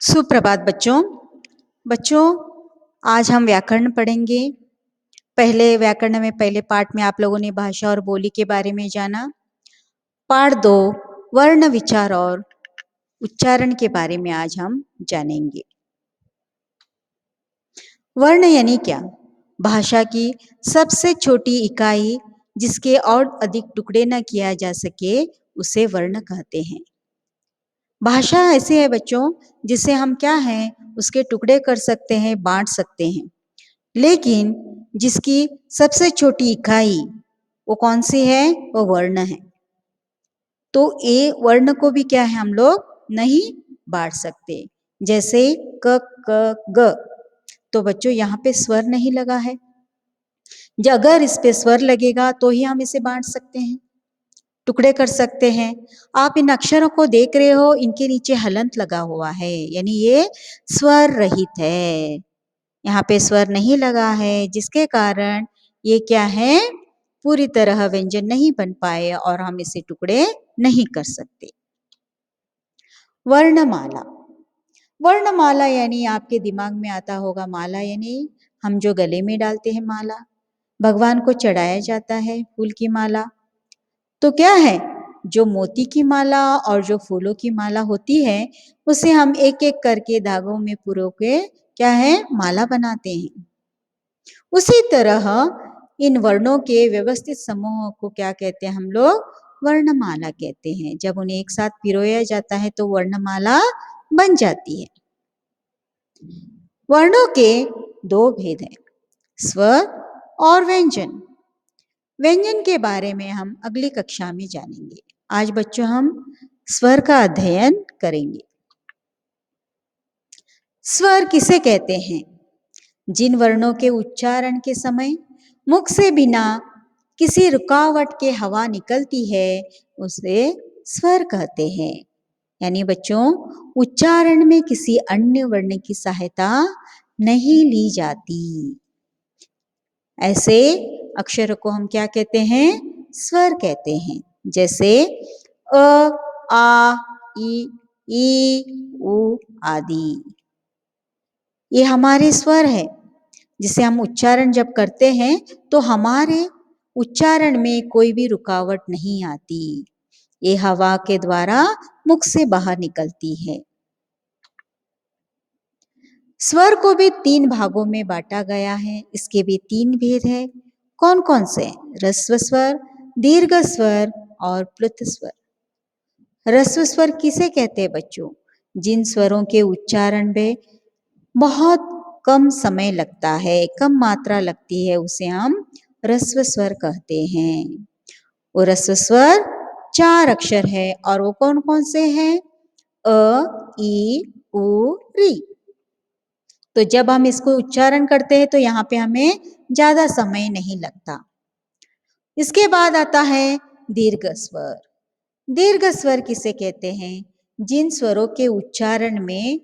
सुप्रभात बच्चों। बच्चों, आज हम व्याकरण पढ़ेंगे। पहले व्याकरण में पहले पाठ में आप लोगों ने भाषा और बोली के बारे में जाना। पाठ 2 वर्ण विचार और उच्चारण के बारे में आज हम जानेंगे। वर्ण यानी क्या? भाषा की सबसे छोटी इकाई जिसके और अधिक टुकड़े न किया जा सके उसे वर्ण कहते हैं। भाषा ऐसी है बच्चों जिसे हम क्या है उसके टुकड़े कर सकते हैं, बांट सकते हैं, लेकिन जिसकी सबसे छोटी इकाई वो कौन सी है? वो वर्ण है। तो ए वर्ण को भी क्या है हम लोग नहीं बांट सकते। जैसे क क ग, तो बच्चों यहाँ पे स्वर नहीं लगा है। अगर इस पे स्वर लगेगा तो ही हम इसे बांट सकते हैं, टुकड़े कर सकते हैं। आप इन अक्षरों को देख रहे हो, इनके नीचे हलंत लगा हुआ है, यानी ये स्वर रहित है। यहाँ पे स्वर नहीं लगा है, जिसके कारण ये क्या है, पूरी तरह व्यंजन नहीं बन पाए और हम इसे टुकड़े नहीं कर सकते। वर्णमाला। वर्णमाला यानी आपके दिमाग में आता होगा माला यानी हम जो गले में डालते हैं माला, भगवान को चढ़ाया जाता है फूल की माला। तो क्या है, जो मोती की माला और जो फूलों की माला होती है उसे हम एक एक करके धागों में पुरो के क्या है माला बनाते हैं। उसी तरह इन वर्णों के व्यवस्थित समूहों को क्या कहते हैं हम लोग? वर्णमाला कहते हैं। जब उन्हें एक साथ पिरोया जाता है तो वर्णमाला बन जाती है। वर्णों के दो भेद हैं, स्वर और व्यंजन। व्यंजन के बारे में हम अगली कक्षा में जानेंगे। आज बच्चों हम स्वर का अध्ययन करेंगे। स्वर किसे कहते हैं? जिन वर्णों के उच्चारण के समय मुख से बिना किसी रुकावट के हवा निकलती है उसे स्वर कहते हैं। यानी बच्चों उच्चारण में किसी अन्य वर्ण की सहायता नहीं ली जाती। ऐसे अक्षरों को हम क्या कहते हैं? स्वर कहते हैं। जैसे अ, आ, ई, उ आदि। ये हमारे स्वर है जिसे हम उच्चारण जब करते हैं तो हमारे उच्चारण में कोई भी रुकावट नहीं आती। ये हवा के द्वारा मुख से बाहर निकलती है। स्वर को भी 3 भागों में बांटा गया है। इसके भी 3 भेद है। कौन कौन से? ह्रस्व स्वर, दीर्घ स्वर और प्लुत स्वर। ह्रस्व स्वर किसे कहते हैं बच्चों? जिन स्वरों के उच्चारण में बहुत कम समय लगता है, कम मात्रा लगती है, उसे हम ह्रस्व स्वर कहते हैं। वो ह्रस्व स्वर 4 अक्षर है और वो कौन कौन से हैं? अ, ई, उ, री। तो जब हम इसको उच्चारण करते हैं तो यहाँ पे हमें ज्यादा समय नहीं लगता। इसके बाद आता है दीर्घ स्वर। दीर्घ स्वर किसे कहते हैं? जिन स्वरों के उच्चारण में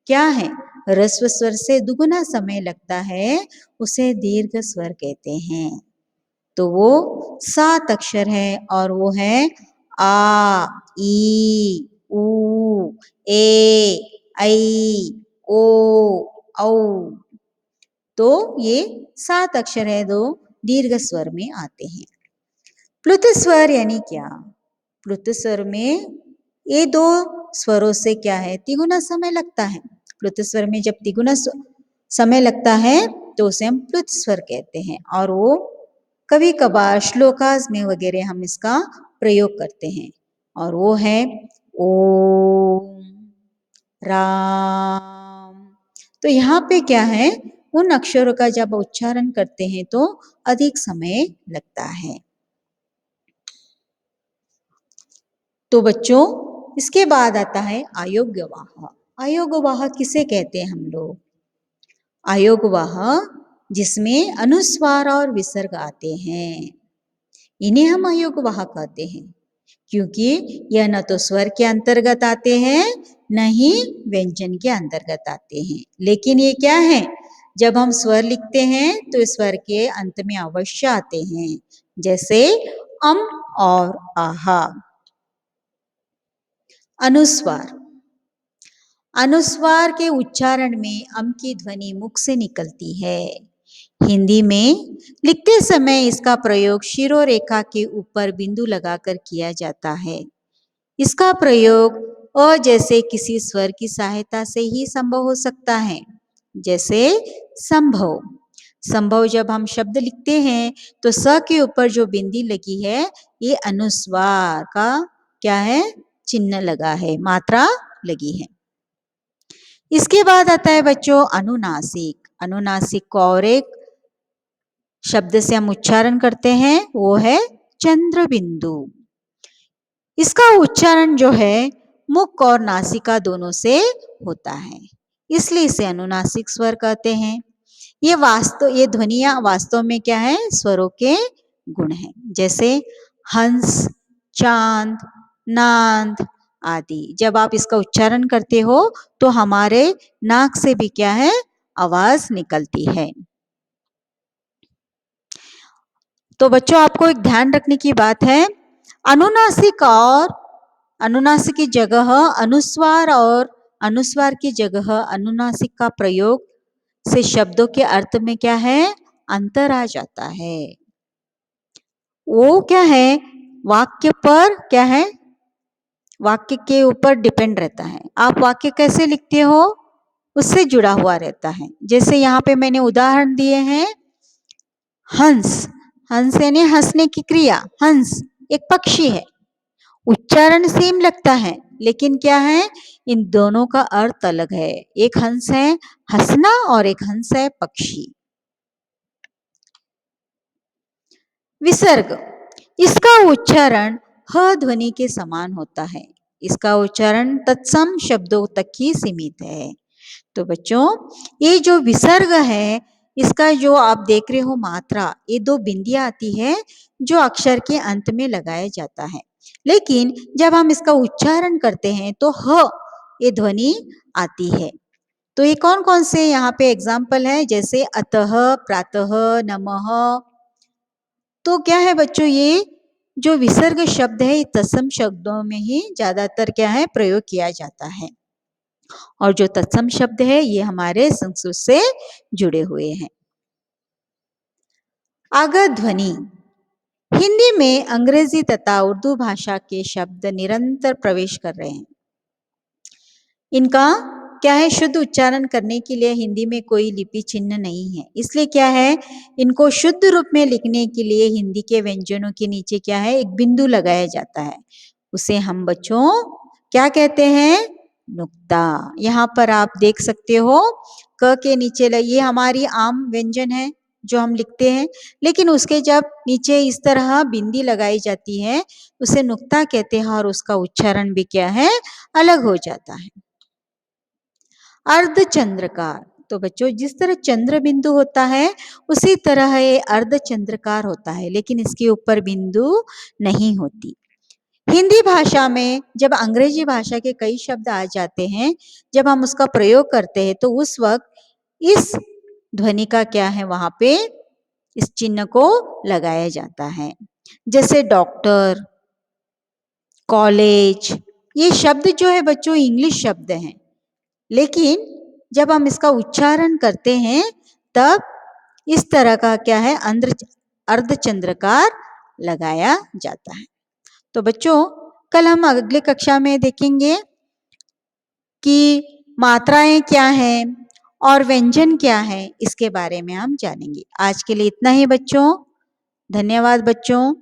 क्या है, ह्रस्व स्वर से दुगुना समय लगता है, उसे दीर्घ स्वर कहते हैं। तो वो 7 अक्षर है और वो है आ, ई, उ, ए, ऐ, ओ, औ। तो ये 7 अक्षर है, दो दीर्घ स्वर में आते हैं। प्लुत स्वर यानी क्या? प्लुत स्वर में ये 2 स्वरों से क्या है, तिगुना समय लगता है। प्लुत स्वर में जब तिगुना समय लगता है तो उसे हम प्लुत स्वर कहते हैं और वो कभी कभार श्लोकास में वगैरह हम इसका प्रयोग करते हैं। और वो है ओम, राम। तो यहाँ पे क्या है, उन अक्षरों का जब उच्चारण करते हैं तो अधिक समय लगता है। तो बच्चों इसके बाद आता है अयोग्यवाह। अयोग्यवाह किसे कहते हैं हम लोग? अयोग्यवाह जिसमें अनुस्वार और विसर्ग आते हैं, इन्हें हम अयोग्यवाह कहते हैं, क्योंकि यह न तो स्वर के अंतर्गत आते हैं न ही व्यंजन के अंतर्गत आते हैं। लेकिन ये क्या है, जब हम स्वर लिखते हैं तो स्वर के अंत में अवश्य आते हैं, जैसे अम और आहा। अनुस्वार। अनुस्वार के उच्चारण में अम की ध्वनि मुख से निकलती है। हिंदी में लिखते समय इसका प्रयोग शिरोरेखा के ऊपर बिंदु लगाकर किया जाता है। इसका प्रयोग अ जैसे किसी स्वर की सहायता से ही संभव हो सकता है, जैसे संभव। संभव जब हम शब्द लिखते हैं तो स के ऊपर जो बिंदी लगी है ये अनुस्वार का क्या है, चिन्ह लगा है, मात्रा लगी है। इसके बाद आता है बच्चों अनुनासिक। अनुनासिक को और एक शब्द से हम उच्चारण करते हैं, वो है चंद्र बिंदु। इसका उच्चारण जो है मुख और नासिका दोनों से होता है, इसलिए इसे अनुनासिक स्वर कहते हैं। ये ध्वनियां वास्तव में क्या है, स्वरों के गुण हैं, जैसे हंस, चांद, नांद आदि। जब आप इसका उच्चारण करते हो तो हमारे नाक से भी क्या है, आवाज निकलती है। तो बच्चों आपको एक ध्यान रखने की बात है, अनुनासिक और अनुनासिक की जगह अनुस्वार और अनुस्वार की जगह अनुनासिक का प्रयोग से शब्दों के अर्थ में क्या है, अंतर आ जाता है। वो क्या है, वाक्य पर क्या है, वाक्य के ऊपर डिपेंड रहता है। आप वाक्य कैसे लिखते हो उससे जुड़ा हुआ रहता है। जैसे यहाँ पे मैंने उदाहरण दिए हैं, हंस, हंस यानी हंसने की क्रिया, हंस एक पक्षी है। उच्चारण सेम लगता है लेकिन क्या है, इन दोनों का अर्थ अलग है। एक हंस है हंसना और एक हंस है पक्षी। विसर्ग, इसका उच्चारण ह ध्वनि के समान होता है। इसका उच्चारण तत्सम शब्दों तक ही सीमित है। तो बच्चों ये जो विसर्ग है, इसका जो आप देख रहे हो मात्रा, ये दो बिंदियां आती है जो अक्षर के अंत में लगाया जाता है। लेकिन जब हम इसका उच्चारण करते हैं तो ह ये ध्वनि आती है। तो ये कौन कौन से यहाँ पे एग्जाम्पल है, जैसे अतः, प्रातः, नमः। तो क्या है बच्चों, ये जो विसर्ग शब्द है ये तत्सम शब्दों में ही ज्यादातर क्या है, प्रयोग किया जाता है। और जो तत्सम शब्द है ये हमारे संस्कृत से जुड़े हुए हैं। आगत ध्वनि, हिंदी में अंग्रेजी तथा उर्दू भाषा के शब्द निरंतर प्रवेश कर रहे हैं। इनका क्या है, शुद्ध उच्चारण करने के लिए हिंदी में कोई लिपि चिन्ह नहीं है, इसलिए क्या है, इनको शुद्ध रूप में लिखने के लिए हिंदी के व्यंजनों के नीचे क्या है, एक बिंदु लगाया जाता है। उसे हम बच्चों क्या कहते हैं, नुक्ता। यहाँ पर आप देख सकते हो क के नीचे ये हमारी आम व्यंजन है जो हम लिखते हैं, लेकिन उसके जब नीचे इस तरह बिंदी लगाई जाती है उसे नुक्ता कहते हैं और उसका उच्चारण भी क्या है, अलग हो जाता है। अर्धचंद्रकार, तो बच्चों जिस तरह चंद्र बिंदु होता है उसी तरह ये अर्धचंद्रकार होता है, लेकिन इसके ऊपर बिंदु नहीं होती। हिंदी भाषा में जब अंग्रेजी भाषा के कई शब्द आ जाते हैं, जब हम उसका प्रयोग करते हैं तो उस वक्त इस ध्वनि का क्या है, वहां पे इस चिन्ह को लगाया जाता है। जैसे डॉक्टर, कॉलेज, ये शब्द जो है बच्चों इंग्लिश शब्द हैं, लेकिन जब हम इसका उच्चारण करते हैं तब इस तरह का क्या है, अर्धचंद्रकार लगाया जाता है। तो बच्चों कल हम अगली कक्षा में देखेंगे कि मात्राएं क्या हैं और व्यंजन क्या है, इसके बारे में हम जानेंगे। आज के लिए इतना ही बच्चों, धन्यवाद बच्चों।